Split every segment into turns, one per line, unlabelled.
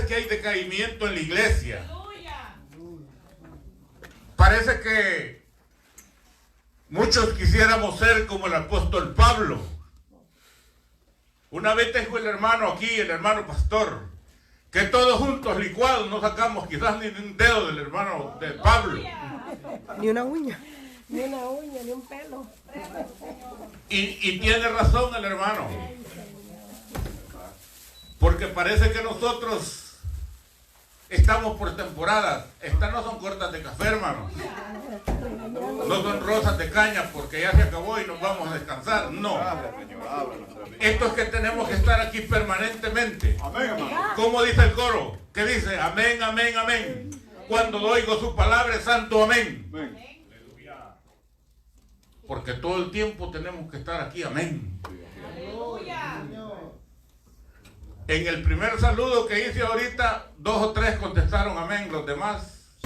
que hay decaimiento en la iglesia. Parece que muchos quisiéramos ser como el apóstol Pablo. Una vez dijo el hermano aquí, el hermano pastor, que todos juntos licuados no sacamos quizás ni un dedo del hermano de Pablo.
Ni una uña. Ni una uña, ni un pelo.
Y tiene razón el hermano. Porque parece que nosotros estamos por temporadas. Estas no son cortas de café, hermano. No son rosas de caña porque ya se acabó y nos vamos a descansar. No. Esto es que tenemos que estar aquí permanentemente. Como dice el coro, que dice amén, amén, amén. Cuando oigo su palabra es santo amén. Porque todo el tiempo tenemos que estar aquí, amén. En el primer saludo que hice ahorita, 2 o 3 contestaron amén, los demás.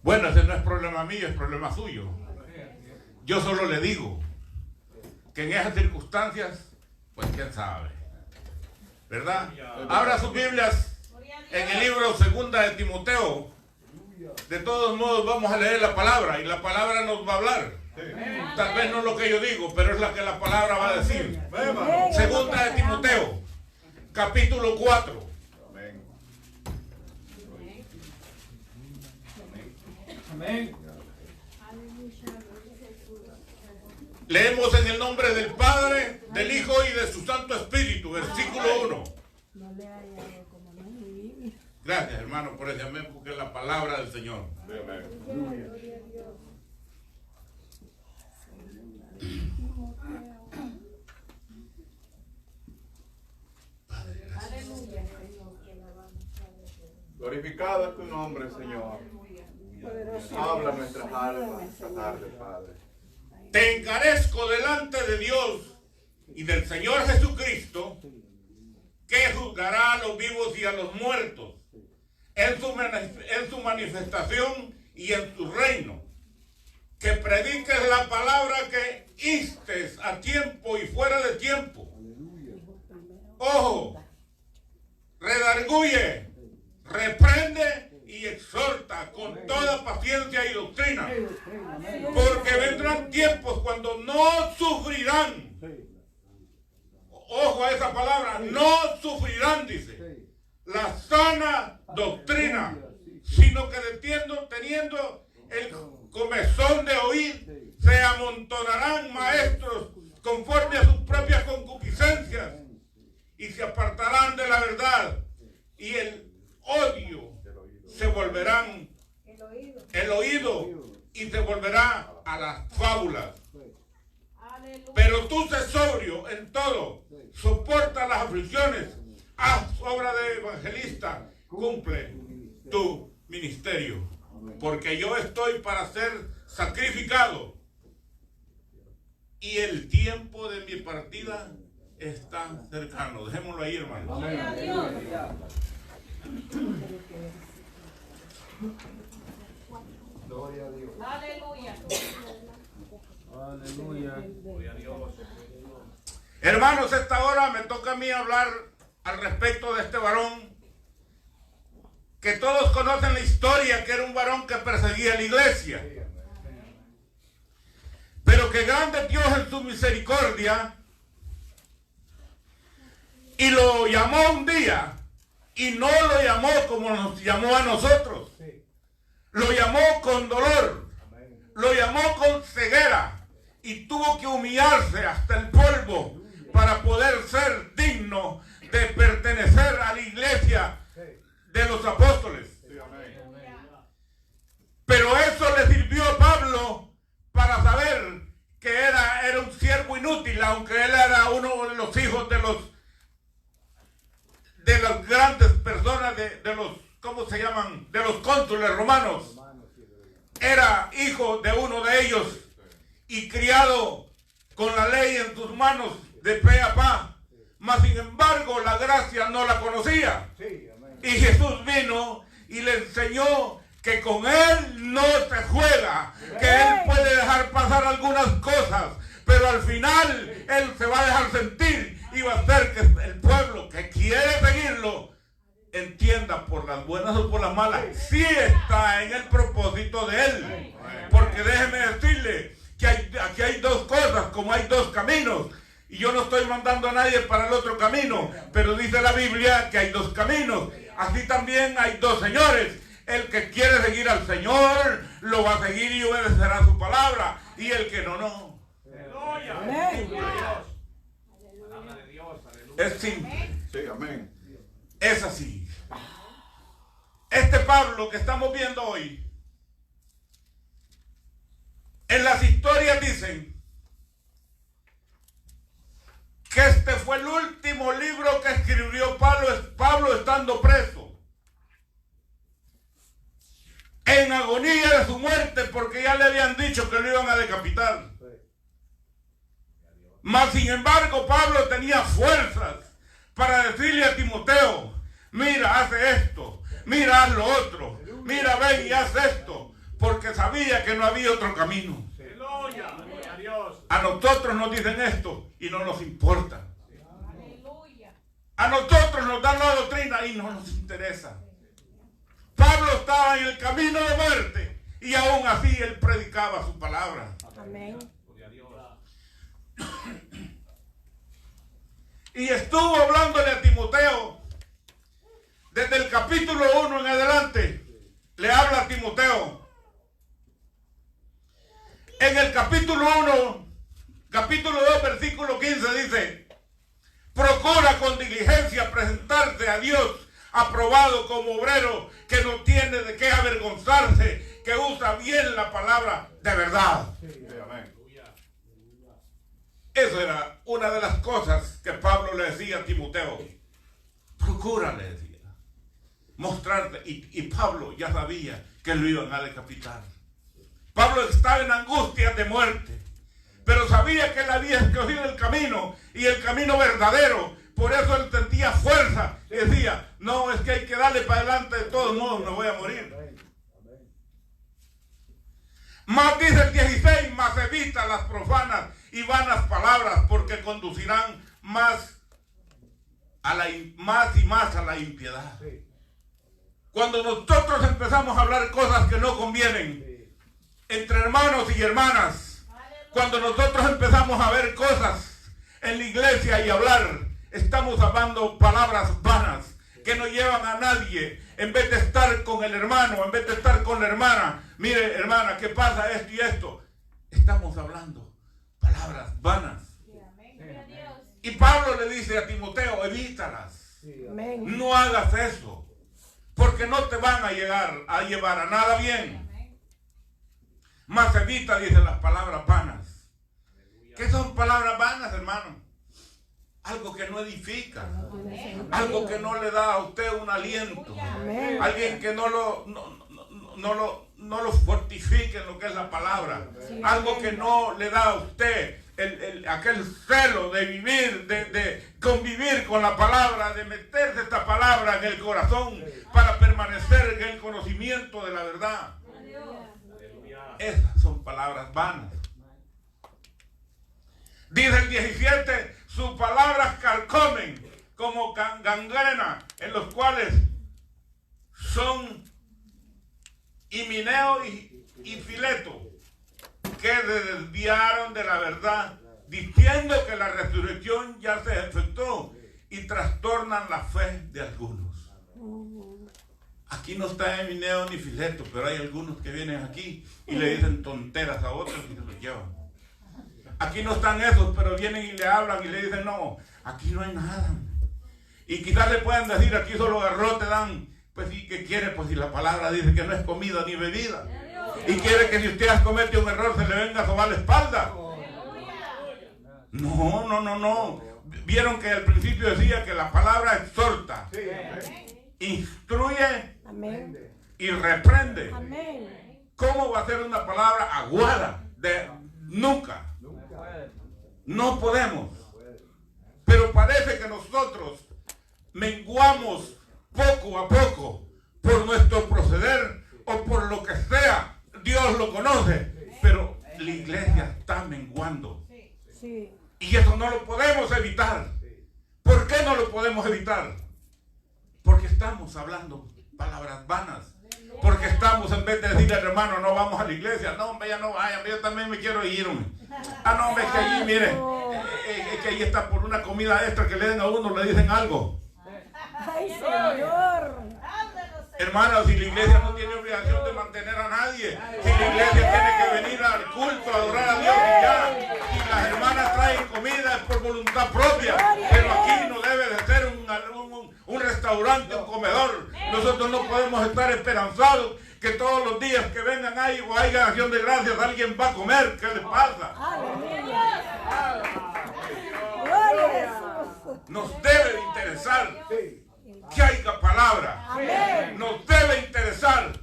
Bueno, ese no es problema mío, es problema suyo. Yo solo le digo que en esas circunstancias, pues quién sabe, ¿verdad? Abra sus Biblias en el libro 2 de Timoteo. De todos modos vamos a leer la palabra y la palabra nos va a hablar. Tal vez no lo que yo digo, pero es la que la palabra va a decir. 2 de Timoteo, capítulo 4.
Amén.
Leemos en el nombre del Padre, del Hijo y de su Santo Espíritu, versículo 1. Gracias, hermano, por ese amén, porque es la palabra del Señor.
Glorificado es tu nombre, Señor. Habla nuestras almas esta tarde, Padre.
Te encarezco delante de Dios y del Señor Jesucristo, que juzgará a los vivos y a los muertos en su manifestación y en su reino. Que prediques la palabra, que instes a tiempo y fuera de tiempo. Ojo, redarguye, reprende y exhorta con toda paciencia y doctrina, porque vendrán tiempos cuando no sufrirán. Ojo a esa palabra, no sufrirán, dice, la sana doctrina, sino que teniendo el comezón de oír, se amontonarán maestros conforme a sus propias concupiscencias y se apartarán de la verdad, y el odio se volverán el oído y se volverá a las fábulas. Pero tú sé sobrio en todo, soporta las aflicciones, haz obra de evangelista, cumple tu ministerio, porque yo estoy para ser sacrificado y el tiempo de mi partida está cercano. Dejémoslo ahí, hermano.
Gloria a Dios.
Aleluya. Aleluya. Gloria a Dios.
Hermanos, esta hora me toca a mí hablar al respecto de este varón que todos conocen la historia, que era un varón que perseguía la iglesia, pero que grande es Dios en su misericordia y lo llamó un día, y no lo llamó como nos llamó a nosotros. Lo llamó con dolor, lo llamó con ceguera, y tuvo que humillarse hasta el polvo para poder ser digno de pertenecer a la iglesia de los apóstoles. Pero eso le sirvió a Pablo para saber que era un siervo inútil, aunque él era uno de los hijos de las grandes personas, de los, ¿cómo se llaman?, de los cónsules romanos. Era hijo de uno de ellos y criado con la ley en sus manos de pe a pa. Mas sin embargo la gracia no la conocía. Y Jesús vino y le enseñó que con él no se juega, que él puede dejar pasar algunas cosas, pero al final él se va a dejar sentir iba a hacer que el pueblo que quiere seguirlo entienda por las buenas o por las malas, sí está en el propósito de él. Porque déjeme decirle que aquí hay dos cosas, como hay dos caminos. Y yo no estoy mandando a nadie para el otro camino, pero dice la Biblia que hay dos caminos. Así también hay dos señores. El que quiere seguir al Señor lo va a seguir y obedecerá su palabra. Y el que no, no. Es simple.
Sí, amén.
Es así. Este Pablo que estamos viendo hoy, en las historias dicen que este fue el último libro que escribió Pablo estando preso, en agonía de su muerte, porque ya le habían dicho que lo iban a decapitar. Mas sin embargo Pablo tenía fuerzas para decirle a Timoteo: mira, hace esto, mira, haz lo otro, mira, ven y haz esto, porque sabía que no había otro camino. A nosotros nos dicen esto y no nos importa. A nosotros nos dan la doctrina y no nos interesa. Pablo estaba en el camino de muerte y aún así él predicaba su palabra.
Amén.
Y estuvo hablándole a Timoteo desde el capítulo 1 en adelante. Le habla a Timoteo. En el capítulo 1, capítulo 2, versículo 15 dice: procura con diligencia presentarte a Dios aprobado como obrero que no tiene de qué avergonzarse, que usa bien la palabra de verdad. Eso era una de las cosas que Pablo le decía a Timoteo. Procura, le decía, mostrarte. Y Pablo ya sabía que lo iban a decapitar. Pablo estaba en angustias de muerte, pero sabía que él había escogido el camino y el camino verdadero. Por eso él sentía fuerza y decía: no, es que hay que darle para adelante, de todos modos me voy a morir. Más dice el 16: más evita las profanas y vanas palabras, porque conducirán más y más a la impiedad. Cuando nosotros empezamos a hablar cosas que no convienen entre hermanos y hermanas, cuando nosotros empezamos a ver cosas en la iglesia y hablar, estamos hablando palabras vanas que no llevan a nadie. En vez de estar con el hermano, en vez de estar con la hermana: mire, hermana, ¿qué pasa esto y esto? Estamos hablando palabras vanas. Y Pablo le dice a Timoteo: evítalas. No hagas eso, porque no te van a llevar a nada bien. Más evita, dice, las palabras vanas. ¿Qué son palabras vanas, hermano? Algo que no edifica, algo que no le da a usted un aliento, alguien que no lo fortifique en lo que es la palabra, algo que no le da a usted aquel celo de vivir, de convivir con la palabra, de meterse esta palabra en el corazón para permanecer en el conocimiento de la verdad. Esas son palabras vanas. Dice el 17: sus palabras carcomen como gangrena, en los cuales son Himeneo y Fileto, que se desviaron de la verdad, diciendo que la resurrección ya se efectuó, y trastornan la fe de algunos. Aquí no está Himeneo ni Fileto, pero hay algunos que vienen aquí y le dicen tonteras a otros y se los llevan. Aquí no están esos, pero vienen y le hablan y le dicen: no, aquí no hay nada. Y quizás le puedan decir: aquí solo garrote dan. Pues sí, ¿qué quiere? Pues si la palabra dice que no es comida ni bebida. Y quiere que si usted comete un error se le venga a sobar la espalda. No. Vieron que al principio decía que la palabra exhorta, instruye y reprende. ¿Cómo va a ser una palabra aguada? Nunca. No podemos. Pero parece que nosotros menguamos poco a poco por nuestro proceder o por lo que sea. Dios lo conoce, pero la iglesia está menguando. Y eso no lo podemos evitar. ¿Por qué no lo podemos evitar? Porque estamos hablando palabras vanas. Porque estamos, en vez de decirle al hermano, no vamos a la iglesia. No, hombre, ya no vayan, yo también me quiero ir. Ah, no, hombre, es que allí, mire, es que allí está por una comida extra que le den a uno, le dicen algo.
¡Ay, Señor!
Hermanos, si la iglesia no tiene obligación de mantener a nadie, si la iglesia tiene que venir al culto, a adorar a Dios y ya, y las hermanas traen comida es por voluntad propia, pero aquí no debe de ser un restaurante, un comedor. Nosotros no podemos estar esperanzados que todos los días que vengan ahí o haya acción de gracias alguien va a comer. ¿Qué le pasa? Nos debe de interesar que haya palabra. Nos debe interesar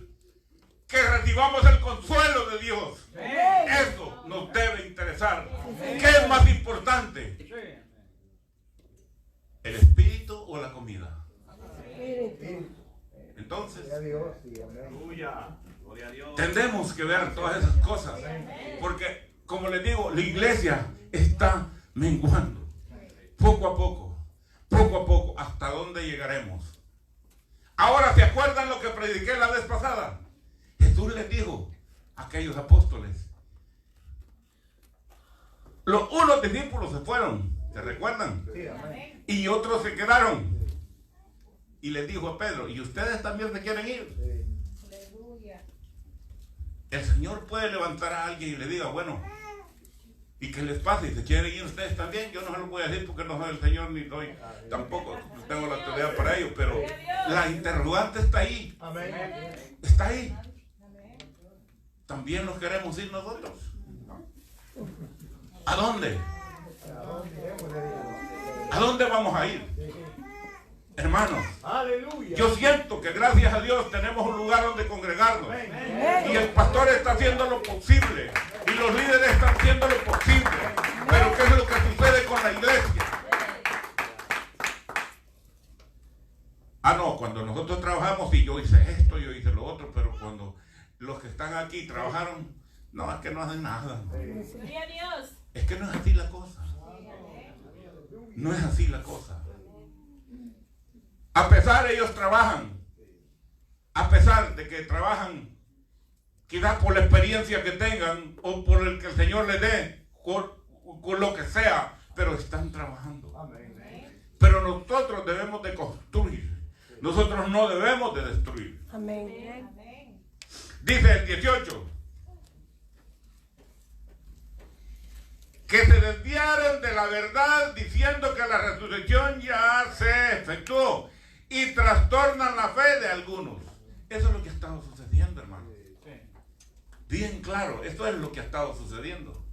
que recibamos el consuelo de Dios. Eso nos debe interesar. ¿Qué es más importante? ¿El espíritu o la comida? Entonces, tendremos que ver todas esas cosas. Porque, como les digo, la iglesia está menguando. Poco a poco, ¿hasta dónde llegaremos? Ahora, ¿se acuerdan lo que prediqué la vez pasada? Jesús les dijo a aquellos apóstoles. Unos discípulos se fueron, ¿se recuerdan? Y otros se quedaron. Y les dijo a Pedro, ¿y ustedes también se quieren ir? El Señor puede levantar a alguien y le diga, bueno, ¿y qué les pasa? ¿Y se quieren ir ustedes también? Yo no se lo voy a decir porque no soy el Señor ni soy, tampoco tengo la autoridad para ello, pero la interrogante está ahí. Está ahí. También nos queremos ir nosotros. ¿A dónde? ¿A dónde vamos a ir? Hermanos, yo siento que gracias a Dios tenemos un lugar donde congregarnos. Y el pastor está haciendo lo posible. Y los líderes están haciendo lo posible. Pero ¿qué es lo que sucede con la iglesia? Ah, no, cuando nosotros trabajamos y yo hice esto, yo hice lo otro, pero cuando los que están aquí trabajaron, no, es que no hacen nada. Es que no es así la cosa. No es así la cosa. A pesar de ellos trabajan, a pesar de que trabajan, quizás por la experiencia que tengan o por el que el Señor les dé, con lo que sea, pero están trabajando. Pero nosotros debemos de construir. Nosotros no debemos de destruir.
Amén.
Dice el 18. Que se desviaron de la verdad diciendo que la resurrección ya se efectuó y trastornan la fe de algunos. Eso es lo que ha estado sucediendo, hermano. Bien claro, esto es lo que ha estado sucediendo.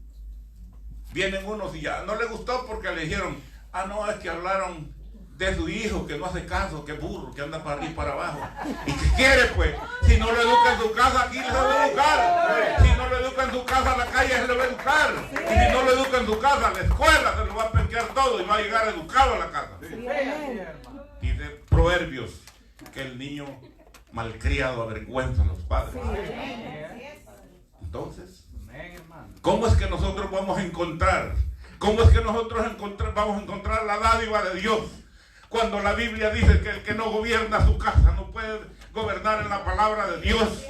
Vienen unos y ya no les gustó porque le dijeron, ah, no, es que hablaron de su hijo que no hace caso, que burro, que anda para arriba y para abajo. ¿Y qué quiere, pues? Si no lo educa en su casa, aquí se va a educar. Si no lo educa en su casa, la calle se le va a educar. Y si no lo educa en su casa, la escuela se lo va a pesquear todo y va a llegar educado a la casa. Dice Proverbios que el niño malcriado avergüenza a los padres. Entonces, ¿cómo es que nosotros vamos a encontrar? ¿Cómo es que nosotros vamos a encontrar la dádiva de Dios? Cuando la Biblia dice que el que no gobierna su casa no puede gobernar en la palabra de Dios.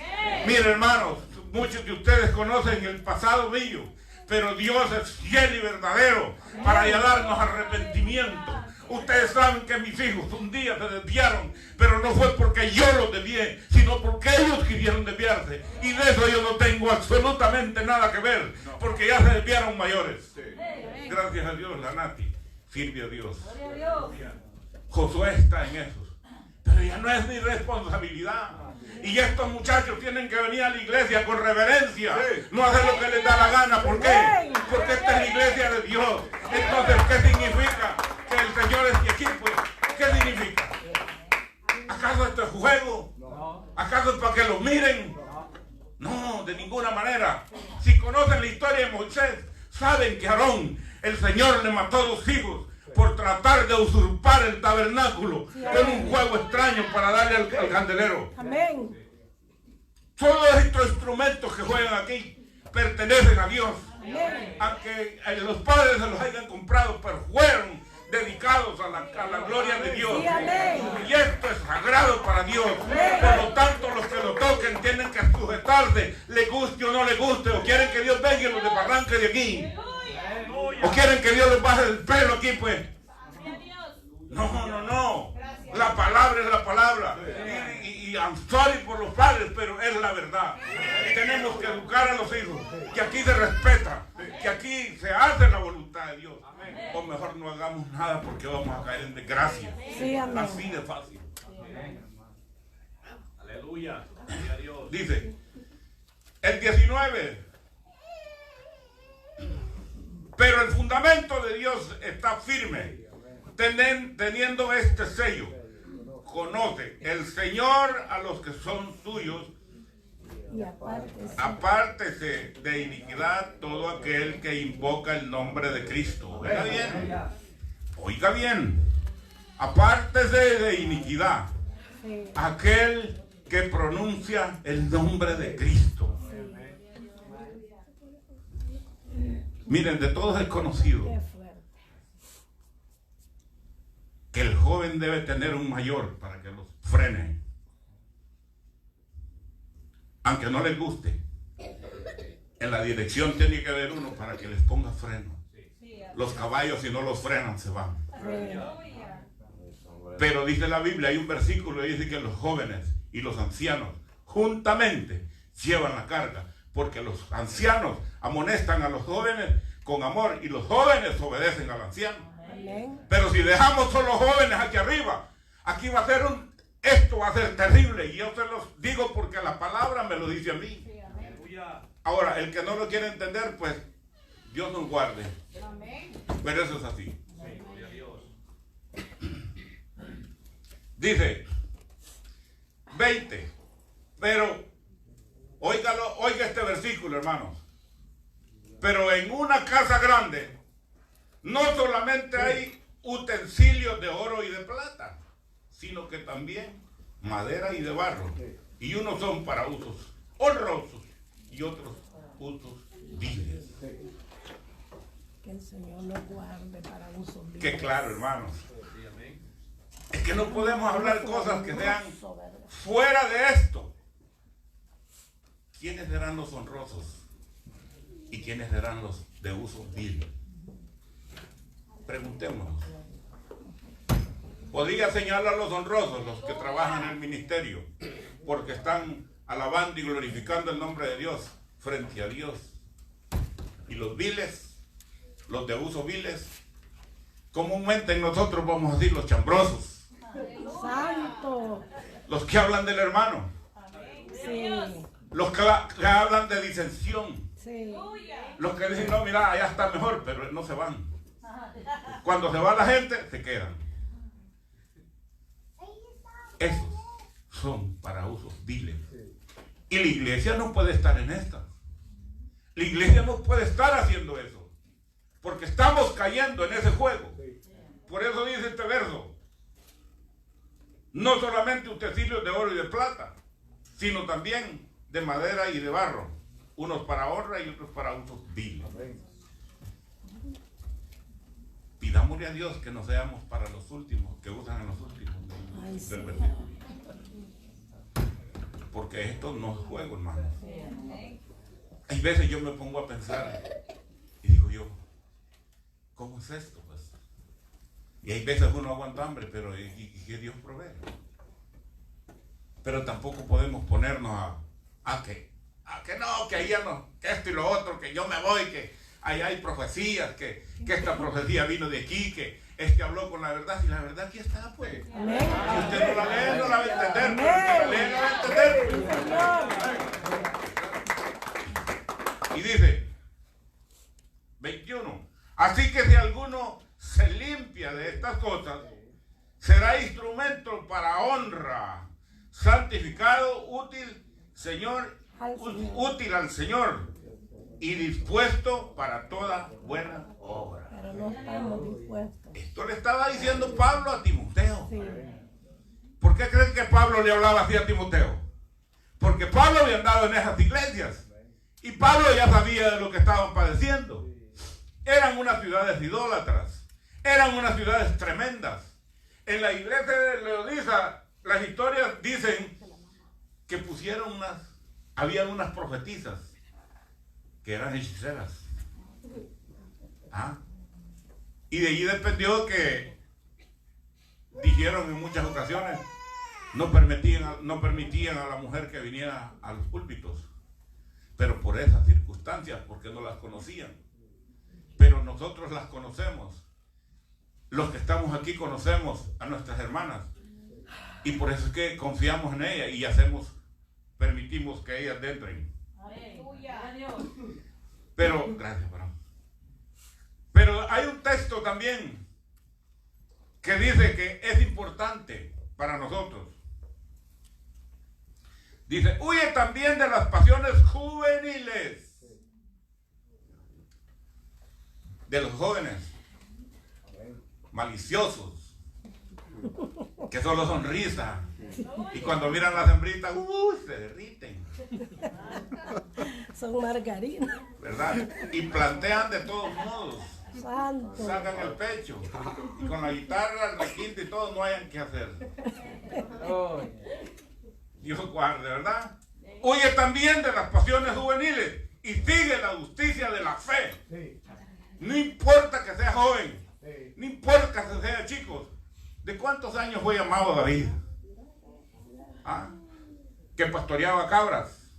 Miren, hermanos, muchos de ustedes conocen el pasado mío, pero Dios es fiel y verdadero para darnos arrepentimiento. Ustedes saben que mis hijos un día se desviaron, pero no fue porque yo los desvié, sino porque ellos quisieron desviarse. Y de eso yo no tengo absolutamente nada que ver, porque ya se desviaron mayores. Gracias a Dios, la Nati sirve a Dios. Josué está en eso. Pero ya no es mi responsabilidad. Y estos muchachos tienen que venir a la iglesia con reverencia, no hacer lo que les da la gana. ¿Por qué? Porque esta es la iglesia de Dios. Entonces, ¿qué significa? Que el Señor es mi equipo. ¿Qué significa? ¿Acaso esto es juego? ¿Acaso es para que lo miren? No, de ninguna manera. Si conocen la historia de Moisés, saben que Aarón, el Señor le mató a 2 hijos por tratar de usurpar el tabernáculo con un juego extraño para darle al candelero.
Amén.
Todos estos instrumentos que juegan aquí pertenecen a Dios. Aunque los padres se los hayan comprado, pero fueron dedicados a la gloria de Dios.
Sí, amén.
Y esto es sagrado para Dios. Por lo tanto, los que lo toquen tienen que sujetarse, le guste o no le guste, o quieren que Dios venga y los desbarranque de aquí. O quieren que Dios les baje el pelo aquí, pues. No. La palabra es la palabra. Y I'm sorry por los padres, pero es la verdad. Tenemos que educar a los hijos, que aquí se respeta, que aquí se hace la voluntad de Dios. O mejor no hagamos nada porque vamos a caer en desgracia.
Sí, amén.
Así de fácil.
Aleluya. Gloria a Dios.
Dice, el 19. Pero el fundamento de Dios está firme, teniendo este sello. Conoce el Señor a los que son suyos.
Y
Apártese de iniquidad todo aquel que invoca el nombre de Cristo. Oiga bien. Oiga bien. Apártese de iniquidad aquel que pronuncia el nombre de Cristo. Miren, de todos es conocido que el joven debe tener un mayor para que los frene. Aunque no les guste, en la dirección tiene que haber uno para que les ponga freno. Los caballos, si no los frenan, se van. Pero dice la Biblia, hay un versículo que dice que los jóvenes y los ancianos juntamente llevan la carga, porque los ancianos amonestan a los jóvenes con amor y los jóvenes obedecen al anciano. Pero si dejamos solo jóvenes aquí arriba, aquí va a ser esto va a ser terrible, y yo se los digo porque la palabra me lo dice a mí. Ahora, el que no lo quiere entender, pues Dios nos guarde. Pero eso es así. Dice 20. Pero oiga este versículo, hermanos. Pero en una casa grande no solamente hay utensilios de oro y de plata, sino que también madera y de barro. Y unos son para usos honrosos y otros usos viles.
Que el Señor nos guarde para usos viles.
Que claro, hermanos. Es que no podemos hablar cosas que sean fuera de esto. ¿Quiénes serán los honrosos? ¿Y quiénes serán los de usos viles? Preguntémonos. Podría señalar a los honrosos, los que trabajan en el ministerio, porque están alabando y glorificando el nombre de Dios frente a Dios. Y los viles, los de usos viles, comúnmente nosotros vamos a decir los chambrosos.
Santo.
Los que hablan del hermano.
Sí.
Los que hablan de disensión.
Sí.
Los que dicen, no, mira, allá está mejor, pero no se van. Cuando se va la gente, se quedan. Esos son para usos viles. Y la iglesia no puede estar en estas. La iglesia no puede estar haciendo eso, porque estamos cayendo en ese juego. Por eso dice este verso: no solamente utensilios de oro y de plata, sino también de madera y de barro, unos para honra y otros para usos viles. Pidámosle a Dios que no seamos para los últimos, que usan en los últimos del versículo. Porque esto no es juego, hermano. Hay veces yo me pongo a pensar y digo yo, ¿cómo es esto? Pues? Y hay veces uno aguanta hambre, pero y que Dios provee. Pero tampoco podemos ponernos a que no, que allá no, que esto y lo otro, que yo me voy, que allá hay profecías, que esta profecía vino de aquí, que este habló con la verdad. Si la verdad aquí está, pues.
Amén.
Si usted no la lee, no la va a entender. Pero si la lee, no la va a entender. Y dice 21. Así que si alguno se limpia de estas cosas, será instrumento para honra, santificado, útil al Señor y dispuesto para toda buena obra.
Pero no estamos dispuestos.
Esto le estaba diciendo Pablo a Timoteo.
Sí.
¿Por qué creen que Pablo le hablaba así a Timoteo? Porque Pablo había andado en esas iglesias y Pablo ya sabía de lo que estaban padeciendo. Eran unas ciudades idólatras, eran unas ciudades tremendas. En la iglesia de Laodicea, las historias dicen que pusieron habían unas profetisas que eran hechiceras. Y de allí dependió que dijeron en muchas ocasiones, no permitían a la mujer que viniera a los púlpitos, pero por esas circunstancias, porque no las conocían. Pero nosotros las conocemos. Los que estamos aquí conocemos a nuestras hermanas, y por eso es que confiamos en ellas y permitimos que ellas entren. Pero, gracias, varón. Pero hay un texto también que dice que es importante para nosotros. Dice, huye también de las pasiones juveniles. De los jóvenes maliciosos, que solo sonrisa, y cuando miran las hembritas, se derriten.
Son margarinas.
¿Verdad? Y plantean de todos modos.
Santo.
Sacan el pecho. Y con la guitarra, el requinto y todo, no hayan que hacer. Dios guarde, ¿verdad? Huye también de las pasiones juveniles y sigue la justicia de la fe. No importa que sea joven, no importa que sea chico. ¿De cuántos años fue llamado David? Que pastoreaba cabras.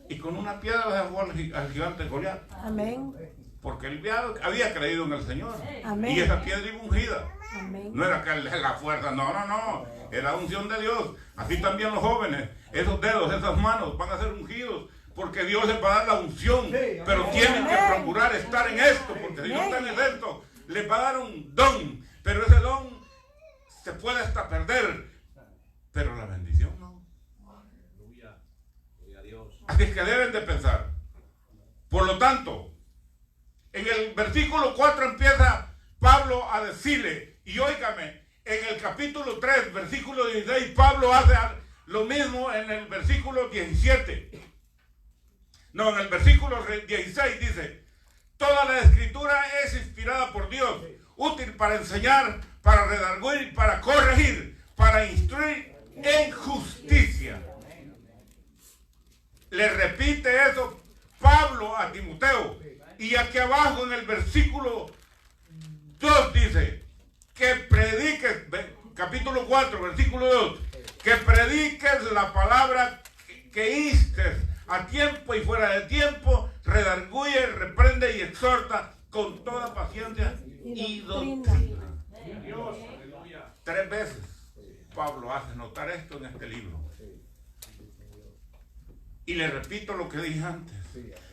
Y con una piedra dejó al gigante Goliat.
Amén.
Porque él había creído en el Señor.
Amén.
Y esa piedra iba ungida.
Amén.
No era que la fuerza, no. Era unción de Dios. Así también los jóvenes, esos dedos, esas manos van a ser ungidos. Porque Dios les va a dar la unción. Pero tienen que procurar estar en esto. Porque si no están en esto, les va a dar un don. Pero ese don se puede hasta perder. Pero la bendición no.
Aleluya. Gloria a Dios.
Así es que deben de pensar. Por lo tanto, en el versículo 4 empieza Pablo a decirle, y óigame, en el capítulo 3, versículo 16, Pablo hace lo mismo en el versículo 17. No, en el versículo 16 dice, toda la escritura es inspirada por Dios, útil para enseñar, para redarguir, para corregir, para instruir en justicia. Le repite eso Pablo a Timoteo. Y aquí abajo en el versículo 2 dice, que prediques, capítulo 4, versículo 2, que prediques la palabra, que instes a tiempo y fuera de tiempo, redarguye, reprende y exhorta con toda paciencia y doctrina.
Dios, aleluya.
3 veces Pablo hace notar esto en este libro. Y le repito lo que dije antes.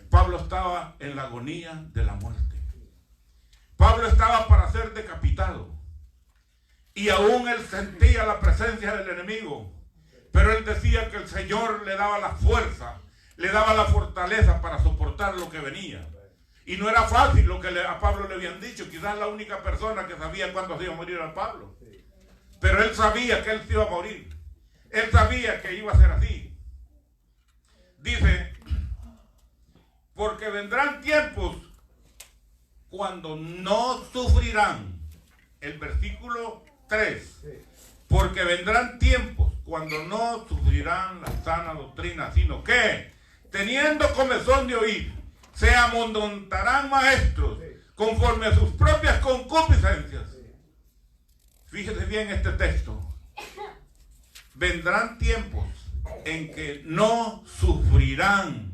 Pablo estaba en la agonía de la muerte. Pablo estaba para ser decapitado. Y aún él sentía la presencia del enemigo. Pero él decía que el Señor le daba la fuerza, le daba la fortaleza para soportar lo que venía. Y no era fácil lo que a Pablo le habían dicho. Quizás la única persona que sabía cuándo se iba a morir era Pablo. Pero él sabía que él se iba a morir. Él sabía que iba a ser así. Dice, porque vendrán tiempos cuando no sufrirán. El versículo 3. Porque vendrán tiempos cuando no sufrirán la sana doctrina, sino que, teniendo comezón de oír, se amontonarán maestros conforme a sus propias concupiscencias. Fíjese bien este texto. Vendrán tiempos en que no sufrirán.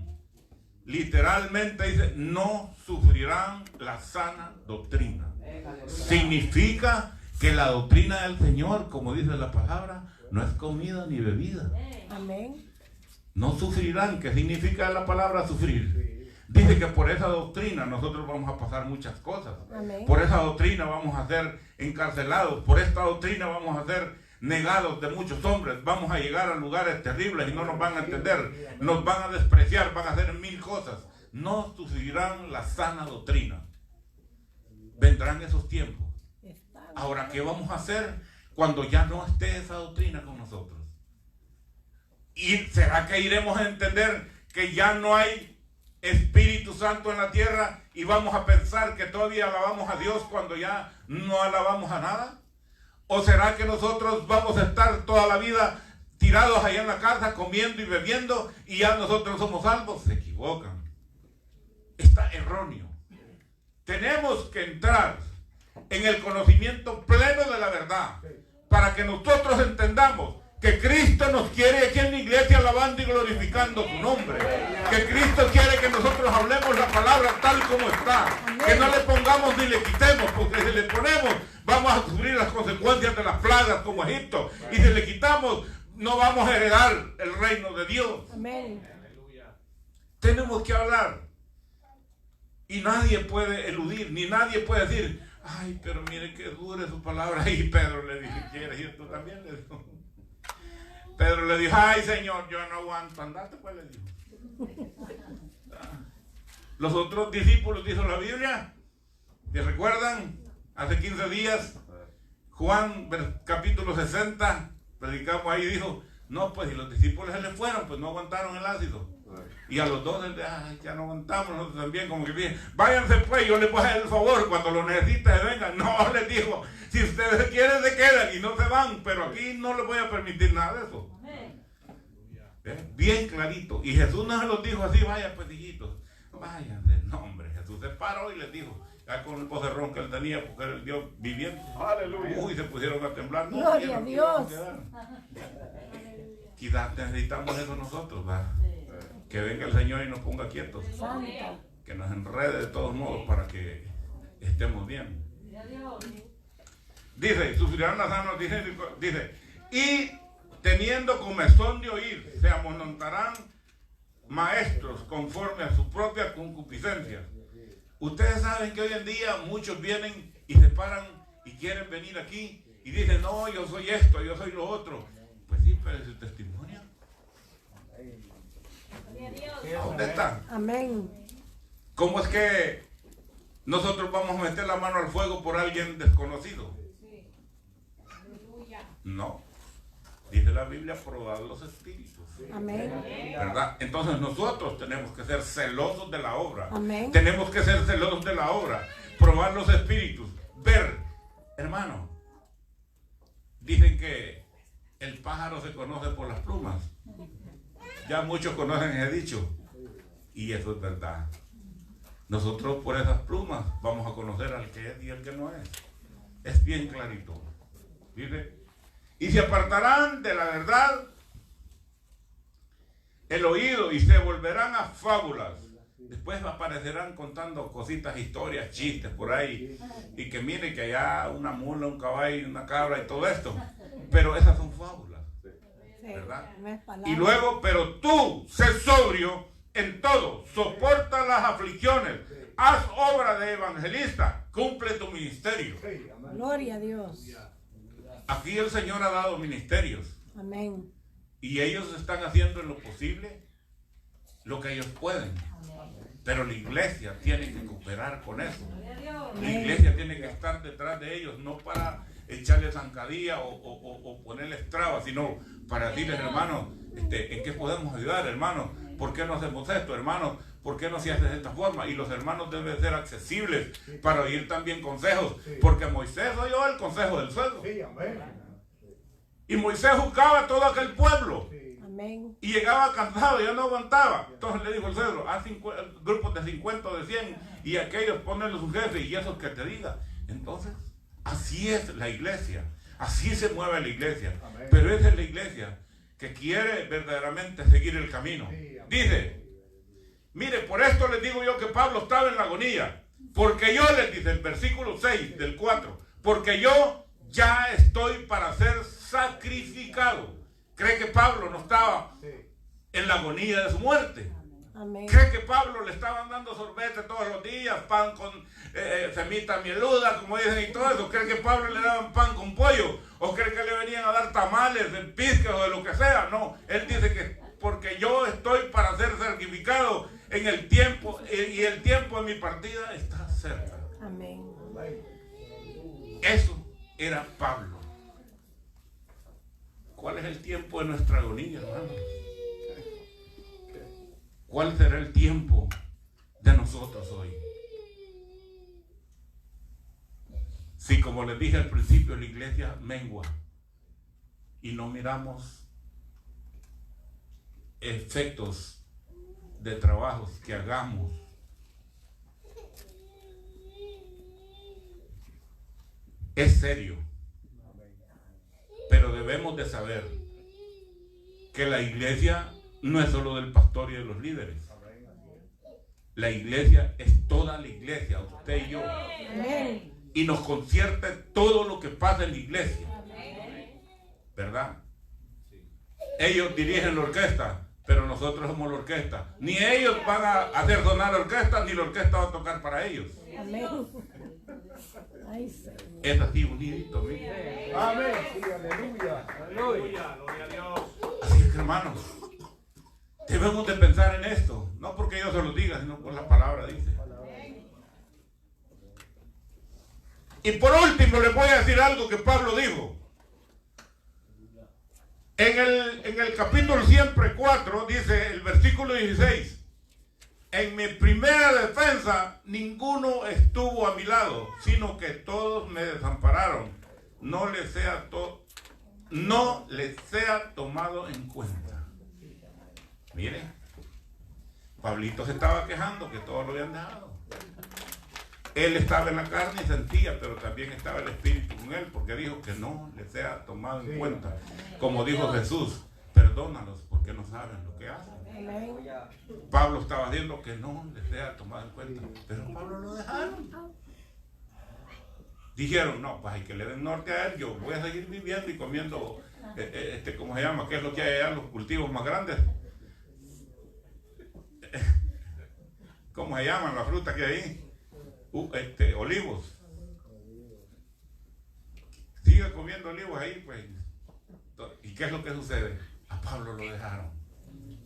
Literalmente dice, no sufrirán la sana doctrina. Significa que la doctrina del Señor, como dice la palabra, no es comida ni bebida.
Amén.
No sufrirán. ¿Qué significa la palabra sufrir? Dice que por esa doctrina nosotros vamos a pasar muchas cosas.
Amén.
Por esa doctrina vamos a ser encarcelados. Por esta doctrina vamos a ser negados de muchos hombres. Vamos a llegar a lugares terribles y no nos van a entender. Nos van a despreciar, van a hacer 1000 cosas. No sufrirán la sana doctrina. Vendrán esos tiempos. Ahora, ¿qué vamos a hacer cuando ya no esté esa doctrina con nosotros? ¿Y será que iremos a entender que ya no hay Espíritu Santo en la tierra y vamos a pensar que todavía alabamos a Dios cuando ya no alabamos a nada? ¿O será que nosotros vamos a estar toda la vida tirados allá en la casa comiendo y bebiendo y ya nosotros somos salvos? Se equivocan. Está erróneo. Tenemos que entrar en el conocimiento pleno de la verdad para que nosotros entendamos que Cristo nos quiere aquí en la iglesia alabando y glorificando su nombre. Que Cristo quiere que nosotros hablemos la palabra tal como está. Que no le pongamos ni le quitemos, porque si le ponemos vamos a sufrir las consecuencias de las plagas como Egipto. Y si le quitamos no vamos a heredar el reino de Dios.
Amén.
Tenemos que hablar. Y nadie puede eludir, ni nadie puede decir, ay, pero mire que dure su palabra. Y Pedro le dijo, ¿quieres? Y esto también le dijo. Pedro le dijo, ay Señor, yo no aguanto, andate pues, le dijo. Los otros discípulos, dijo la Biblia, ¿te recuerdan? Hace 15 días, Juan capítulo 60, predicamos ahí, dijo, no, pues, y los discípulos se les fueron, pues no aguantaron el ácido. Y a los dos, ay, ya no aguantamos, nosotros también, como que dije, váyanse pues, yo les voy a hacer el favor, cuando lo necesiten, vengan. No, les dijo, si ustedes quieren se quedan y no se van, pero aquí no les voy a permitir nada de eso. Bien clarito. Y Jesús no se los dijo así, vaya pues hijitos, váyanse. No, hombre, Jesús se paró y les dijo, ya con el vocerrón que él tenía, porque era el Dios viviente.
Aleluya.
Uy, se pusieron a temblar. No,
Gloria a Dios.
Quizás necesitamos eso nosotros, ¿va? Que venga el Señor y nos ponga quietos.
Santo.
Que nos enrede de todos modos para que estemos bien. Dice, sufrirán las almas, dice, y teniendo comezón de oír, se amontonarán maestros conforme a su propia concupiscencia. Ustedes saben que hoy en día muchos vienen y se paran y quieren venir aquí y dicen, no, yo soy esto, yo soy lo otro. Pues sí, pero es su testimonio. ¿Dónde está?
Amén.
¿Cómo es que nosotros vamos a meter la mano al fuego por alguien desconocido? No. Dice la Biblia, probad los espíritus.
Amén.
¿Verdad? Entonces nosotros tenemos que ser celosos de la obra.
Amén.
Tenemos que ser celosos de la obra. Probar los espíritus. Ver, hermano. Dicen que el pájaro se conoce por las plumas. Ya muchos conocen ese dicho. Y eso es verdad. Nosotros por esas plumas vamos a conocer al que es y al que no es. Es bien clarito. Dice, y se apartarán de la verdad el oído y se volverán a fábulas. Después aparecerán contando cositas, historias, chistes por ahí. Y que mire que allá una mula, un caballo, una cabra y todo esto. Pero esas son fábulas. ¿Verdad? Y luego, pero tú, sé sobrio en todo, soporta las aflicciones, haz obra de evangelista, cumple tu ministerio.
Gloria a Dios.
Aquí el Señor ha dado ministerios.
Amén.
Y ellos están haciendo en lo posible lo que ellos pueden. Pero la iglesia tiene que cooperar con eso. La iglesia tiene que estar detrás de ellos, no para echarle zancadilla o ponerles trabas, sino para decirles, hermanos, ¿en qué podemos ayudar, hermanos? ¿Por qué no hacemos esto, hermanos? ¿Por qué no se hace de esta forma? Y los hermanos deben ser accesibles para oír también consejos, porque Moisés oyó el consejo del suegro. Y Moisés juzgaba a todo aquel pueblo.
Amén.
Y llegaba cansado, ya no aguantaba. Entonces le dijo el cedro, haz grupos de 50 o de 100 y aquellos ponenle su jefe y esos que te diga. Entonces, así es la iglesia. Así se mueve la iglesia. Amén. Pero esa es la iglesia que quiere verdaderamente seguir el camino. Dice, mire, por esto les digo yo que Pablo estaba en la agonía. Porque yo, les dice el versículo 6 del 4, porque yo ya estoy para ser sacrificado. ¿Cree que Pablo no estaba en la agonía de su muerte?
Amén.
¿Cree que Pablo le estaban dando sorbete todos los días, pan con semita mieluda, como dicen, y todo eso? ¿Cree que Pablo le daban pan con pollo? ¿O cree que le venían a dar tamales de pizca o de lo que sea? No, él dice que porque yo estoy para ser sacrificado en el tiempo, y el tiempo de mi partida está cerca.
Amén.
Eso era Pablo. ¿Cuál es el tiempo de nuestra agonía, hermano? ¿Cuál será el tiempo de nosotros hoy. Si, como les dije al principio, la iglesia mengua y no miramos efectos de trabajos que hagamos, es serio. Pero debemos de saber que la iglesia no es solo del pastor y de los líderes. La iglesia es toda la iglesia, usted y yo. Y nos concierne todo lo que pasa en la iglesia. ¿Verdad? Ellos dirigen la orquesta, pero nosotros somos la orquesta. Ni ellos van a hacer sonar la orquesta, ni la orquesta va a tocar para ellos.
Amén. Ay, Señor.
Es así unidito, mira.
Amén. Sí, aleluya.
Aleluya, gloria a Dios.
Así es, hermanos, debemos de pensar en esto, no porque yo se lo diga, sino por la palabra dice. Y por último les voy a decir algo que Pablo dijo. En el capítulo siempre 4 dice el versículo 16: en mi primera defensa ninguno estuvo a mi lado, sino que todos me desampararon. No les sea tomado en cuenta. Miren, Pablito se estaba quejando que todos lo habían dejado. Él estaba en la carne y sentía, pero también estaba el Espíritu con él, porque dijo que no le sea tomado en cuenta. Como dijo Jesús, perdónalos porque no saben lo que hacen. Pablo estaba diciendo que no le sea tomado en cuenta, pero Pablo lo dejaron. Dijeron, no, pues hay que le den norte a él, yo voy a seguir viviendo y comiendo, ¿cómo se llama? ¿Qué es lo que hay allá, los cultivos más grandes? ¿Cómo se llaman las frutas que hay ahí? Olivos. Sigue comiendo olivos ahí, pues. ¿Y qué es lo que sucede? A Pablo lo dejaron.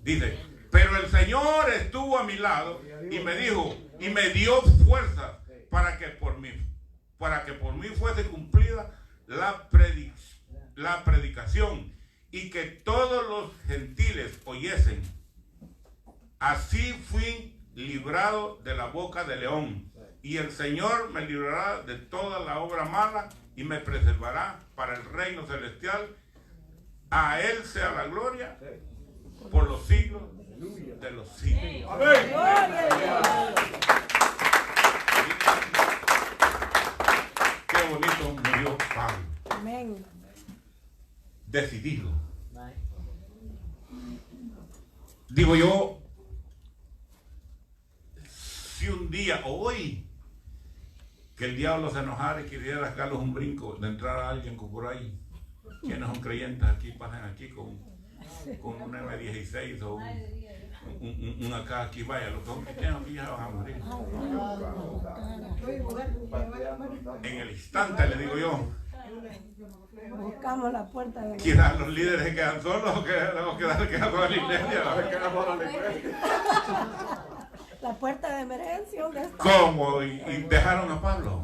Dice, pero el Señor estuvo a mi lado y me dijo, y me dio fuerza para que por mí fuese cumplida la predicación y que todos los gentiles oyesen. Así fui librado de la boca del león. Y el Señor me librará de toda la obra mala y me preservará para el reino celestial. A Él sea la gloria por los siglos de los siglos. Amén. Qué bonito murió Pablo.
Amén.
Decidido. Digo yo, si un día o hoy que el diablo se enojara y quisiera sacarlos un brinco de entrar a alguien por ahí, quienes son creyentes aquí, pasen aquí con un M16 o un AK aquí, vaya, los que son cristianos aquí ya van a morir. En el instante le digo yo,
Buscamos la puerta de
quizás los líderes se quedan solos o quedan toda la iglesia.
la puerta de emergencia. ¿Dónde está?
¿Cómo? Y dejaron a Pablo.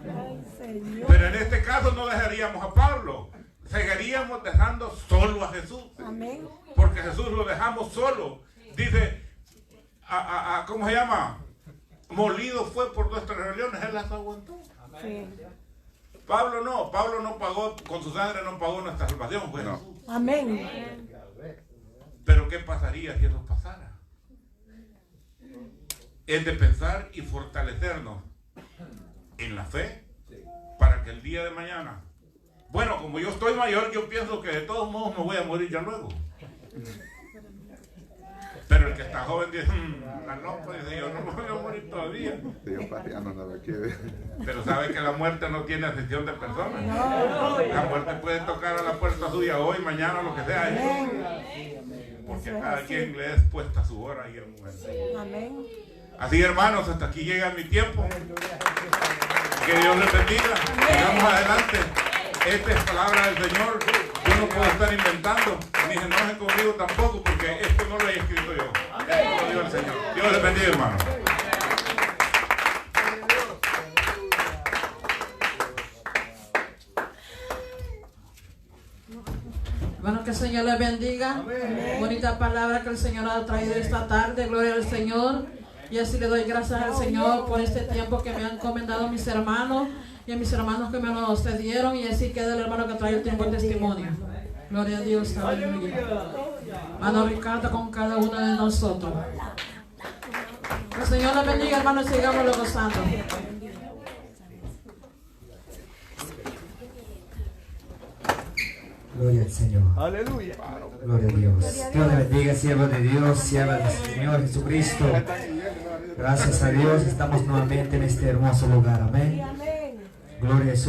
Ay, Señor.
Pero en este caso no dejaríamos a Pablo, seguiríamos dejando solo a Jesús.
Amén.
Porque Jesús lo dejamos solo. Dice, ¿cómo se llama? Molido fue por nuestras rebeliones, Él las aguantó.
Sí.
Pablo no pagó, con su sangre no pagó nuestra salvación, fue Jesús.
Amén.
Pero ¿qué pasaría si eso pasara? Es de pensar y fortalecernos en la fe para que el día de mañana, bueno, como yo estoy mayor, yo pienso que de todos modos me voy a morir ya luego. Pero el que está joven dice, está loco, dice, yo no me voy a morir todavía. Pero sabe que la muerte no tiene excepción de personas. La muerte puede tocar a la puerta suya hoy, mañana, lo que sea. Porque a cada quien le es puesta su hora y el momento.
Amén.
Así, hermanos, hasta aquí llega mi tiempo. Que Dios les bendiga. Sigamos adelante. Esta es palabra del Señor. Yo no puedo estar inventando, ni se enojen conmigo tampoco, porque esto no lo he escrito yo. Esto lo dijo el Señor. Dios les bendiga, hermano.
Bueno, que el Señor les bendiga. Amén. Bonita palabra que el Señor ha traído esta tarde. Gloria al Señor. Y así le doy gracias al Señor por este tiempo que me han encomendado mis hermanos y a mis hermanos que me lo cedieron. Y así queda el hermano que trae el tiempo de testimonio. Gloria a Dios. Aleluya. Hermano Ricardo con cada uno de nosotros. Que el Señor nos bendiga, hermanos, y sigámoslo gozando.
Gloria al Señor.
Aleluya.
Gloria a Dios. Dios le bendiga, siervo de Dios, sierva del Señor Jesucristo. Gracias a Dios estamos nuevamente en este hermoso lugar. Amén. Gloria a Jesús.